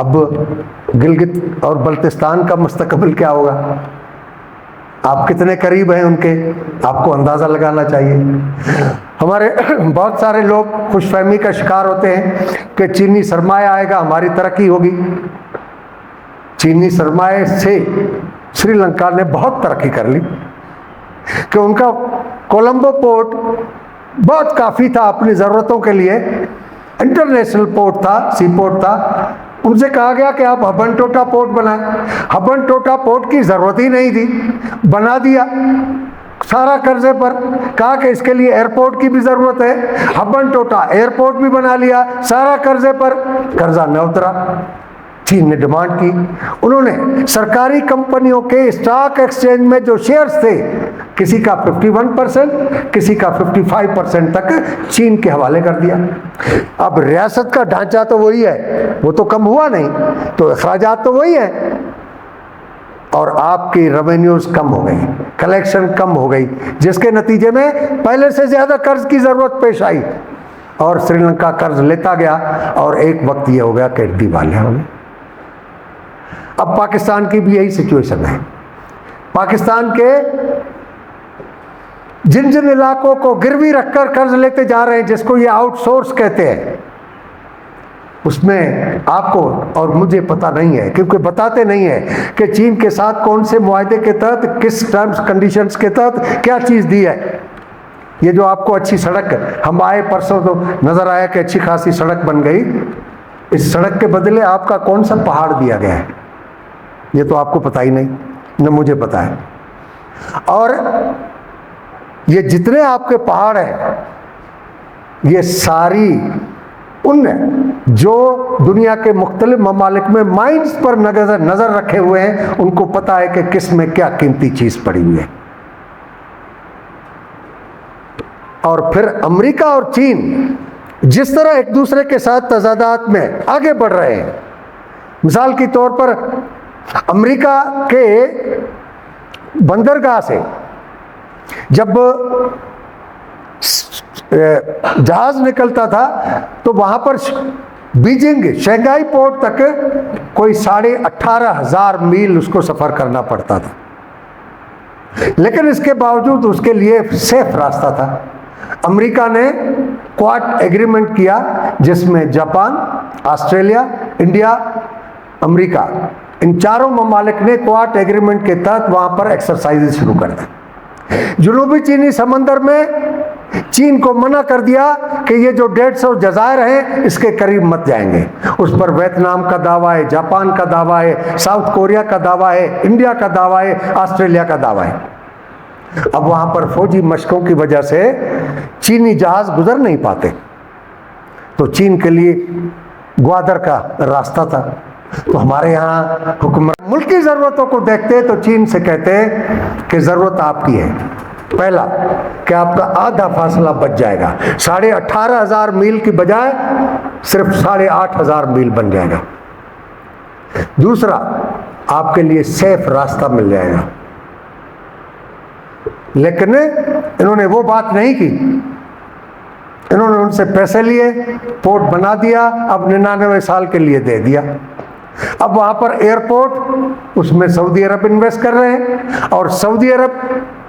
अब गिलगित और बल्तिस्तान का मुस्तकबिल क्या होगा? आप कितने करीब हैं उनके, आपको अंदाज़ा लगाना चाहिए। हमारे बहुत सारे लोग खुशफहमी का शिकार होते हैं कि चीनी सरमाया आएगा, हमारी तरक्की होगी। चीनी सरमाए से श्रीलंका ने बहुत तरक्की कर ली कि उनका कोलंबो पोर्ट बहुत काफ़ी था अपनी ज़रूरतों के लिए, इंटरनेशनल पोर्ट था, सी पोर्ट था। उनसे कहा गया कि आप हबन टोटा पोर्ट बनाएं। हबन टोटा पोर्ट की ज़रूरत ही नहीं थी, बना दिया सारा कर्जे पर। कहा कि इसके लिए एयरपोर्ट की भी ज़रूरत है, हबन टोटा एयरपोर्ट भी बना लिया, सारा कर्जे पर, कर्जा न उतरा। चीन ने डिमांड की, उन्होंने सरकारी कंपनियों के स्टॉक एक्सचेंज में जो शेयर्स थे, किसी का 51%, किसी का 55% तक चीन के हवाले कर दिया। अब रियासत का ढांचा तो वही है, वो तो कम हुआ नहीं, तो अखराजात तो वही है, और आपकी रेवेन्यूज कम हो गई, कलेक्शन कम हो गई, जिसके नतीजे में पहले से ज्यादा कर्ज की जरूरत पेश आई और श्रीलंका कर्ज लेता गया और एक वक्त ये हो गया कि दिवालिया हो गए। अब पाकिस्तान की भी यही सिचुएशन है। पाकिस्तान के जिन जिन इलाकों को गिरवी रखकर कर्ज लेते जा रहे हैं, जिसको ये आउटसोर्स कहते हैं, उसमें आपको और मुझे पता नहीं है, क्योंकि बताते नहीं है कि चीन के साथ कौन से मुआहदे के तहत, किस टर्म्स कंडीशंस के तहत क्या चीज़ दी है। ये जो आपको अच्छी सड़क, हम आए परसों तो नज़र आया कि अच्छी खासी सड़क बन गई, इस सड़क के बदले आपका कौन सा पहाड़ दिया गया है, ये तो आपको पता ही नहीं, न मुझे पता है। और ये जितने आपके पहाड़ हैं, ये सारी उन जो दुनिया के मुख्तलिफ ममालिक में माइंस पर नजर रखे हुए हैं, उनको पता है कि किस में क्या कीमती चीज पड़ी हुई है। और फिर अमेरिका और चीन जिस तरह एक दूसरे के साथ तजादात में आगे बढ़ रहे हैं, मिसाल के तौर पर अमेरिका के बंदरगाह से जब जहाज निकलता था तो वहां पर बीजिंग शंघाई पोर्ट तक कोई 18,500 मील उसको सफर करना पड़ता था, लेकिन इसके बावजूद उसके लिए सेफ रास्ता था। अमेरिका ने क्वाड एग्रीमेंट किया, जिसमें जापान, ऑस्ट्रेलिया, इंडिया, अमेरिका, इन चारों ममालिक ने क्वाड एग्रीमेंट के तहत वहां पर एक्सरसाइज शुरू कर दी। जनूबी चीनी समंदर में चीन को मना कर दिया कि ये जो 150 जजायर हैं, इसके करीब मत जाएंगे। उस पर वियतनाम का दावा है, जापान का दावा है, साउथ कोरिया का दावा है, इंडिया का दावा है, ऑस्ट्रेलिया का दावा है। अब वहां पर फौजी मशकों की वजह से चीनी जहाज गुजर नहीं पाते, तो चीन के लिए ग्वादर का रास्ता था। तो हमारे यहाँ हुक्मरान मुल्क की ज़रूरतों को देखते तो चीन से कहते कि ज़रूरत आपकी है, पहला कि आपका आधा फासला बच जाएगा, 18,500 मील की बजाय सिर्फ 8,500 मील बन जाएगा। दूसरा, आपके लिए सेफ रास्ता मिल जाएगा। लेकिन इन्होंने वो बात नहीं की, इन्होंने उनसे पैसे लिए, पोर्ट बना दिया, अब 99 साल के लिए दे दिया। अब वहां पर एयरपोर्ट, उसमें सऊदी अरब इन्वेस्ट कर रहे हैं, और सऊदी अरब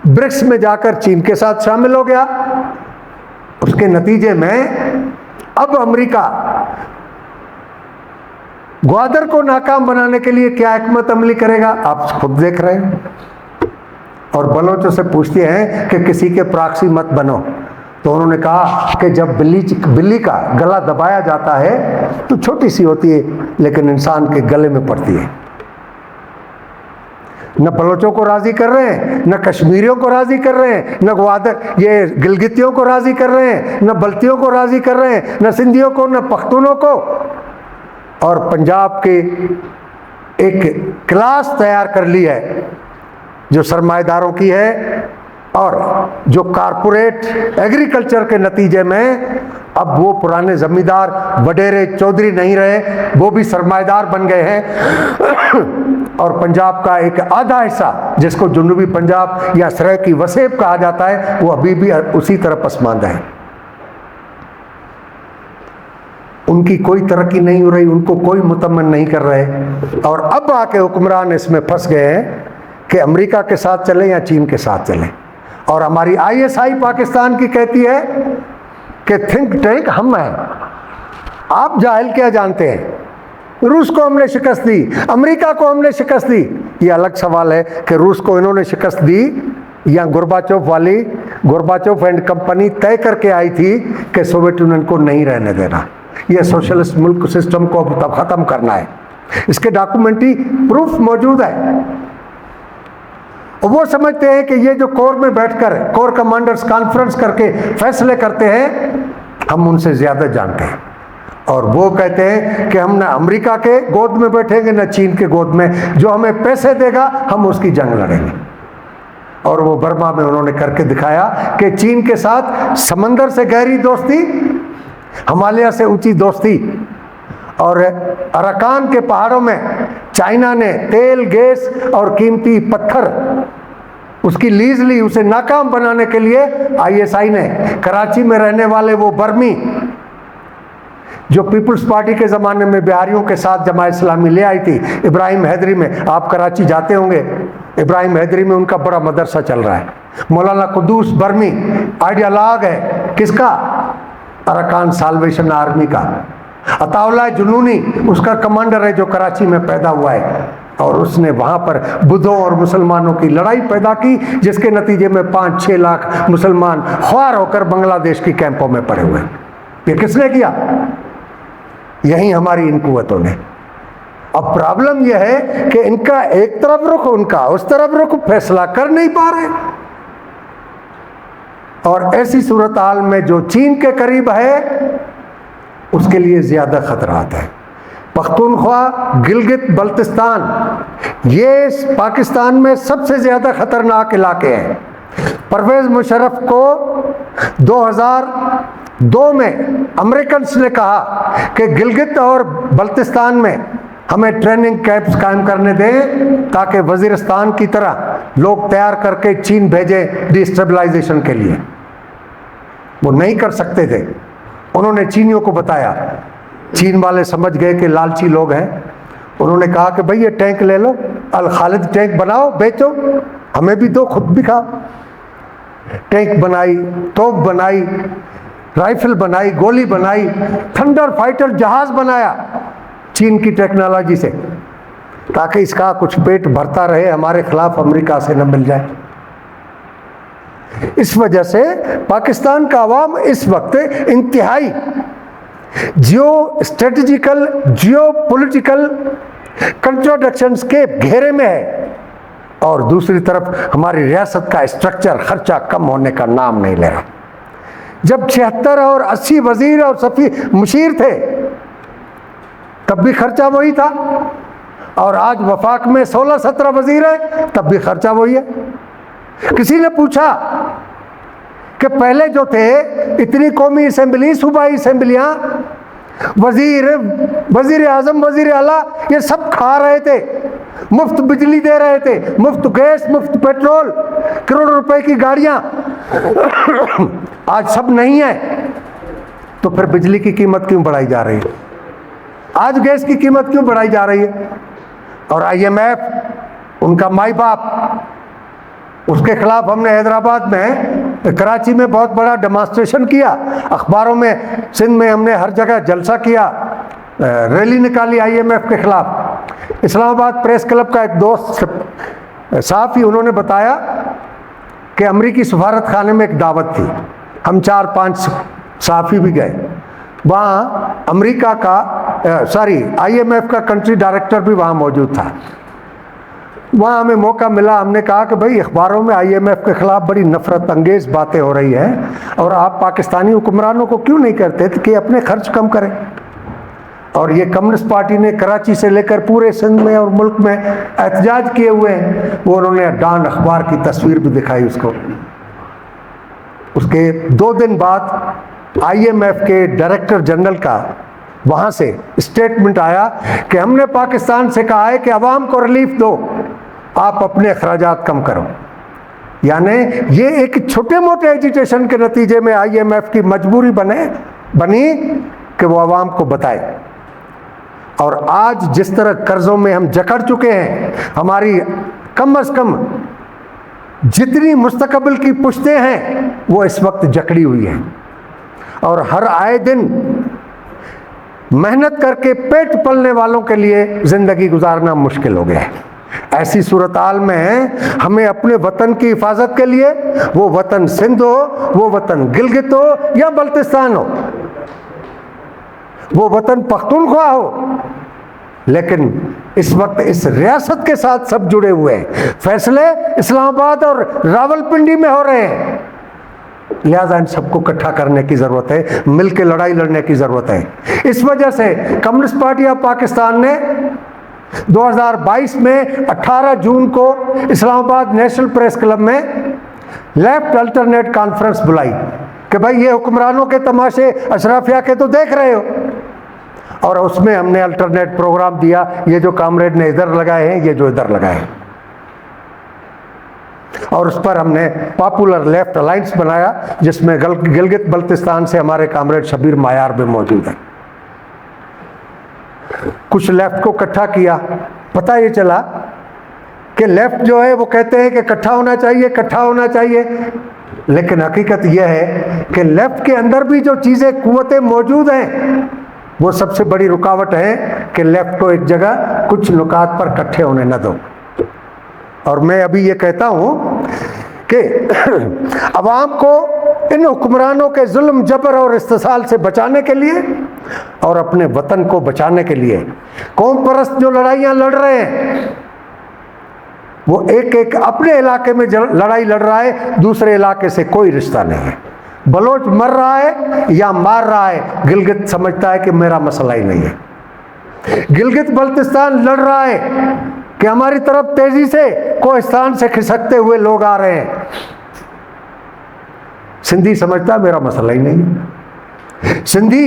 ब्रिक्स में जाकर चीन के साथ शामिल हो गया। उसके नतीजे में अब अमेरिका ग्वादर को नाकाम बनाने के लिए क्या हिकमत अमली करेगा, आप खुद देख रहे हैं। और बलोचों से पूछते हैं कि किसी के प्रॉक्सी मत बनो, तो उन्होंने कहा कि जब बिल्ली का गला दबाया जाता है तो छोटी सी होती है, लेकिन इंसान के गले में पड़ती है। न बलोचों को राजी कर रहे हैं, न कश्मीरियों को राजी कर रहे हैं, न ग्वादर ये गिलगितियों को राजी कर रहे हैं, न बल्तियों को राजी कर रहे हैं, न सिंधियों को, न पख्तूनों को। और पंजाब के एक क्लास तैयार कर ली है जो सरमाएदारों की है, और जो कारपोरेट एग्रीकल्चर के नतीजे में अब वो पुराने जमींदार वडेरे चौधरी नहीं रहे, वो भी सरमाएदार बन गए हैं। और पंजाब का एक आधा हिस्सा, जिसको जनूबी पंजाब या सराय की वसेब कहा जाता है, वो अभी भी उसी तरह पसमानदा है। उनकी कोई तरक्की नहीं हो रही, उनको कोई मुतमन नहीं कर रहे, और अब आके हुक्मरान इसमें फंस गए हैं कि अमेरिका के साथ चलें या चीन के साथ चलें। और हमारी ISI पाकिस्तान की कहती है कि थिंक टैंक हम हैं, आप जाहिल क्या जानते हैं, रूस को हमने शिकस्त दी, अमेरिका को हमने शिकस्त दी। ये अलग सवाल है कि रूस को इन्होंने शिकस्त दी या गोर्बाचोव एंड कंपनी तय करके आई थी कि सोवियत यूनियन को नहीं रहने देना, यह सोशलिस्ट मुल्क सिस्टम को अब खत्म करना है। इसके डॉक्यूमेंट्री प्रूफ मौजूद है। और वो समझते हैं कि ये जो कोर में बैठकर कोर कमांडर्स कॉन्फ्रेंस करके फैसले करते हैं, हम उनसे ज्यादा जानते हैं। और वो कहते हैं कि हम ना अमेरिका के गोद में बैठेंगे ना चीन के गोद में, जो हमें पैसे देगा हम उसकी जंग लड़ेंगे। और वो बर्मा में उन्होंने करके दिखाया कि चीन के साथ समंदर से गहरी दोस्ती, हिमालय से ऊंची दोस्ती, और अराकान के पहाड़ों में चाइना ने तेल, गैस और कीमती पत्थर उसकी लीज ली, उसे नाकाम बनाने के लिए ISI ने कराची में रहने वाले वो बर्मी जो पीपुल्स पार्टी के ज़माने में बिहारियों के साथ जमात इस्लामी ले आई थी, इब्राहिम हैदरी में, आप कराची जाते होंगे, इब्राहिम हैदरी में उनका बड़ा मदरसा चल रहा है। मौलाना कुद्दूस बर्मी आइडियालॉग है किसका, अरकान साल्वेशन आर्मी का। अताउल्लाह जुनूनी उसका कमांडर है जो कराची में पैदा हुआ है, और उसने वहाँ पर बुद्धों और मुसलमानों की लड़ाई पैदा की, जिसके नतीजे में 5-6 लाख मुसलमान ख्वार होकर बांग्लादेश की कैंपों में पड़े हुए। ये किसने किया? यही हमारी इन कुव्वतों ने। अब प्रॉब्लम यह है कि इनका एक तरफ रुख, उनका उस तरफ रुख, फैसला कर नहीं पा रहे। और ऐसी सूरत हाल में जो चीन के करीब है उसके लिए ज्यादा खतरात है। पख्तूनख्वा, गिलगित बल्तिस्तान, ये पाकिस्तान में सबसे ज्यादा खतरनाक इलाके हैं। परवेज मुशर्रफ को 2002 में अमेरिकन ने कहा कि गिलगित और बल्तिस्तान में हमें ट्रेनिंग कैंप्स कायम करने दें ताकि वजीरिस्तान की तरह लोग तैयार करके चीन भेजें डिस्टेबलाइजेशन के लिए। वो नहीं कर सकते थे। उन्होंने चीनियों को बताया, चीन वाले समझ गए कि लालची लोग हैं। उन्होंने कहा कि भाई ये टैंक ले लो, अल खालिद टैंक बनाओ, बेचो, हमें भी दो, खुद भी खाओ। टैंक बनाई, तोप बनाई, राइफल बनाई, गोली बनाई, थंडर फाइटर जहाज बनाया चीन की टेक्नोलॉजी से, ताकि इसका कुछ पेट भरता रहे, हमारे खिलाफ अमेरिका से न मिल जाए। इस वजह से पाकिस्तान का अवाम इस वक्त इंतहाई जियो स्ट्रेटेजिकल, जियो पॉलिटिकल कंट्रोडक्शंस के घेरे में है, और दूसरी तरफ हमारी रियासत का स्ट्रक्चर, खर्चा कम होने का नाम नहीं ले रहा। जब 76 और 80 वजीर और सफी मुशीर थे तब भी खर्चा वही था, और आज वफाक में 16-17 वजीर है तब भी खर्चा वही है। किसी ने पूछा कि पहले जो थे इतनी कौमी असेंबली, सूबाई असेंबलियां, वजीर आजम, वजीर आला, ये सब खा रहे थे, मुफ्त बिजली दे रहे थे, मुफ्त गैस, मुफ्त पेट्रोल, करोड़ों रुपए की गाड़ियां, आज सब नहीं है। तो फिर बिजली की कीमत क्यों बढ़ाई जा रही है? आज गैस की कीमत क्यों बढ़ाई जा रही है? और IMF उनका माई बाप, उसके खिलाफ हमने हैदराबाद में, कराची में बहुत बड़ा डेमोन्स्ट्रेशन किया, अखबारों में, सिंध में हमने हर जगह जलसा किया, रैली निकाली IMF के खिलाफ। इस्लामाबाद प्रेस क्लब का एक दोस्त साहब, उन्होंने बताया कि अमरीकी सफारत खाने में एक दावत थी, हम 4-5 सहाफ़ी भी गए वहाँ। अमेरिका का IMF का कंट्री डायरेक्टर भी वहाँ मौजूद था। वहाँ हमें मौका मिला, हमने कहा कि भाई अखबारों में IMF के खिलाफ बड़ी नफरत अंगेज बातें हो रही हैं, और आप पाकिस्तानी हुक्मरानों को क्यों नहीं करते कि अपने खर्च कम करें। और ये कम्युनिस्ट पार्टी ने कराची से लेकर पूरे सिंध में और मुल्क में एहतजाज किए हुए हैं। वो उन्होंने डॉन अखबार की तस्वीर भी दिखाई उसको। उसके 2 दिन बाद IMF के डायरेक्टर जनरल का वहाँ से स्टेटमेंट आया कि हमने पाकिस्तान से कहा है कि अवाम को रिलीफ दो, आप अपने अखराजात कम करो। यानी ये एक छोटे मोटे एजिटेशन के नतीजे में IMF की मजबूरी बनी कि वो आवाम को बताए। और आज जिस तरह कर्जों में हम जकड़ चुके हैं, हमारी कम अज कम जितनी मुस्तकबिल की पुश्तें हैं वो इस वक्त जकड़ी हुई हैं, और हर आए दिन मेहनत करके पेट पलने वालों के लिए जिंदगी गुजारना मुश्किल हो गया है। ऐसी सूरत हाल में हमें अपने वतन की हिफाजत के लिए, वो वतन सिंध हो, वो वतन गिलगित हो या बल्तिस्तान हो, वो वतन पख्तूनख्वा हो, लेकिन इस वक्त इस रियासत के साथ सब जुड़े हुए हैं। फैसले इस्लामाबाद और रावलपिंडी में हो रहे हैं, लिहाजा इन सबको इकट्ठा करने की जरूरत है, मिलकर लड़ाई लड़ने की जरूरत है। इस वजह से कम्युनिस्ट पार्टी ऑफ पाकिस्तान ने 2022 में 18 जून को इस्लामाबाद नेशनल प्रेस क्लब में लेफ्ट अल्टरनेट कॉन्फ्रेंस बुलाई कि भाई ये हुक्मरानों के तमाशे अशराफिया के तो देख रहे हो, और उसमें हमने अल्टरनेट प्रोग्राम दिया, ये जो कामरेड ने इधर लगाए हैं, ये जो इधर लगाए हैं, और उस पर हमने पॉपुलर लेफ्ट अलायंस बनाया जिसमें गिलगित बल्तिस्तान से हमारे कामरेड शबीर मायार भी मौजूद है। कुछ लेफ्ट को इकट्ठा किया, पता ये चला कि लेफ्ट जो है वो कहते हैं कि इकट्ठा होना चाहिए, इकट्ठा होना चाहिए, लेकिन हकीकत यह है कि लेफ्ट के अंदर भी जो चीज़ें कुव्वतें मौजूद हैं वो सबसे बड़ी रुकावट है कि लेफ्ट को एक जगह कुछ नुकात पर इकट्ठे होने न दो। और मैं अभी ये कहता हूँ कि अवाम को इन हुक्मरानों के जुल्म जबर और इस्तिसाल से बचाने के लिए और अपने वतन को बचाने के लिए कौम परस्त जो लड़ाइयाँ लड़ रहे हैं, वो एक एक अपने इलाके में लड़ाई लड़ रहा है, दूसरे इलाके से कोई रिश्ता नहीं है। बलोच मर रहा है या मार रहा है, गिलगित समझता है कि मेरा मसला ही नहीं है। गिलगित बल्तिस्तान लड़ रहा है कि हमारी तरफ तेजी से कोहिस्तान से खिसकते हुए लोग आ रहे हैं, सिंधी समझता है मेरा मसला ही नहीं है। सिंधी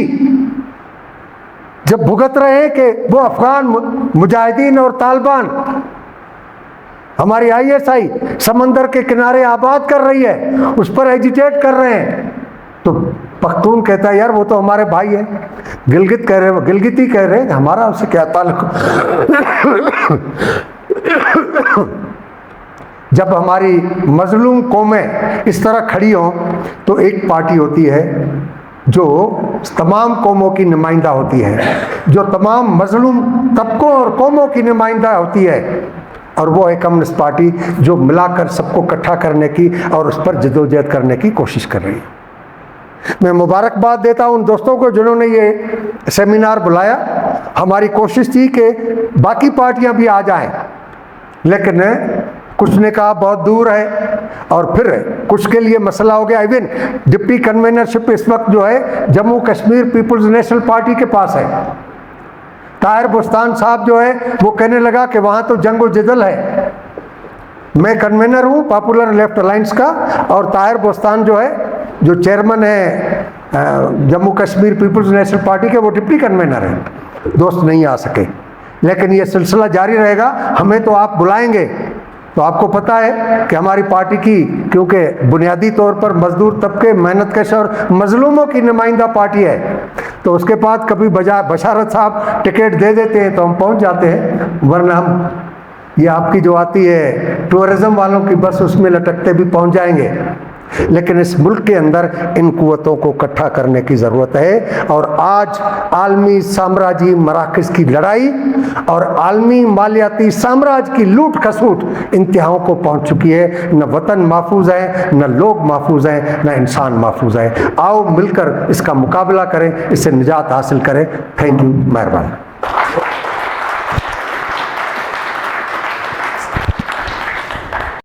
जब भुगत रहे हैं कि वो अफगान मुजाहिदीन और तालिबान हमारी ISI समंदर के किनारे आबाद कर रही है, उस पर एजिटेट कर रहे हैं, तो पख्तून कहता है यार वो तो हमारे भाई है। गिलगित कह रहे हैं, गिलगिती कह रहे हैं, हमारा उससे क्या ताल्लुक। जब हमारी मजलूम कौमें इस तरह खड़ी हों तो एक पार्टी होती है जो तमाम कौमों की नुमाइंदा होती है, जो तमाम मजलूम तबकों और कौमों की नुमाइंदा होती है, और वो है कम्युनिस्ट पार्टी जो मिलाकर सबको इकट्ठा करने की और उस पर जदोजहद करने की कोशिश कर रही है। मैं मुबारकबाद देता हूं उन दोस्तों को जिन्होंने ये सेमिनार बुलाया। हमारी कोशिश थी कि बाकी पार्टियां भी आ जाएं, लेकिन कुछ ने कहा बहुत दूर है, और फिर कुछ के लिए मसला हो गया। इवन डिप्टी कन्वीनरशिप इस वक्त जो है Jammu Kashmir Peoples National Party के पास है। ताहिर बोस्तान साहब जो है वो कहने लगा कि वहाँ तो जंग जिदल है। मैं कन्वीनर हूँ पॉपुलर लेफ्ट अलायंस का, और ताहिर बोस्तान जो है जो चेयरमैन है Jammu Kashmir Peoples National Party के, वो डिप्टी कन्वीनर हैं। दोस्त नहीं आ सके, लेकिन ये सिलसिला जारी रहेगा। हमें तो आप बुलाएंगे, तो आपको पता है कि हमारी पार्टी की क्योंकि बुनियादी तौर पर मजदूर तबके, मेहनतकश और मजलूमों की नुमाइंदा पार्टी है, तो उसके बाद कभी बशारत साहब टिकट दे देते हैं तो हम पहुंच जाते हैं, वरना हम ये आपकी जो आती है टूरिज्म वालों की बस उसमें लटकते भी पहुंच जाएंगे। लेकिन इस मुल्क के अंदर इन कुव्वतों को इकट्ठा करने की ज़रूरत है। और आज आलमी साम्राज्य मराकज़ की लड़ाई और आलमी मालियाती साम्राज्य की लूट खसूट इंतहाओं को पहुंच चुकी है। न वतन महफूज है, न लोग महफूज हैं, न इंसान महफूज है। आओ मिलकर इसका मुकाबला करें, इससे निजात हासिल करें। थैंक यू, मेहरबान।